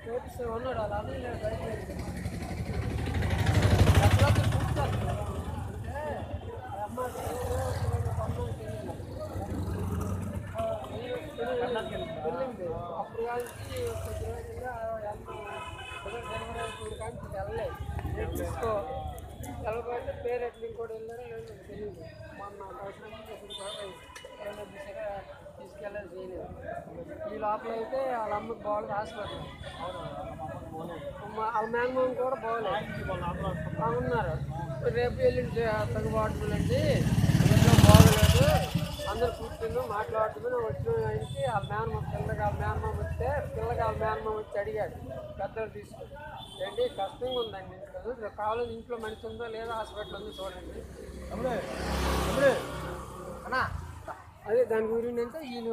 notice ఉన్నాడు అలా అని బయట వెళ్ళింది అప్పుడు కానీ కొద్ది రోజులుగా కానీ వెళ్ళలేదు తీసుకో వెళ్ళకపోతే పేరు ఎట్లా ఇంకోటి వెళ్ళారో లేదు తెలియదు మొన్న తీసుకెళ్ళాలి చేయలేదు ఈ లోపల అయితే వాళ్ళ అమ్మకి బాగోలేదు హాస్పిటల్ వాళ్ళ మేనమామ కూడా బాగోలేదు ఉన్నారు రేపు వెళ్ళింది తగ్గుబాటు అండి ఇంట్లో బాగోలేదు అందరు కూర్చుని మాట్లాడుతున్నా వచ్చిన ఆయనకి వాళ్ళ మేనమామ వస్తే పిల్లకి వాళ్ళ మేనమామ వచ్చి అడిగాడు పెద్దలు తీసుకుని ఏంటి కష్టంగా ఉందండి ఇంట్లో కావాలని ఇంట్లో మనిషి ఉందో లేదా హాస్పిటల్ ఉందో చూడండి అదే దాని గురించి అంటే ఈయన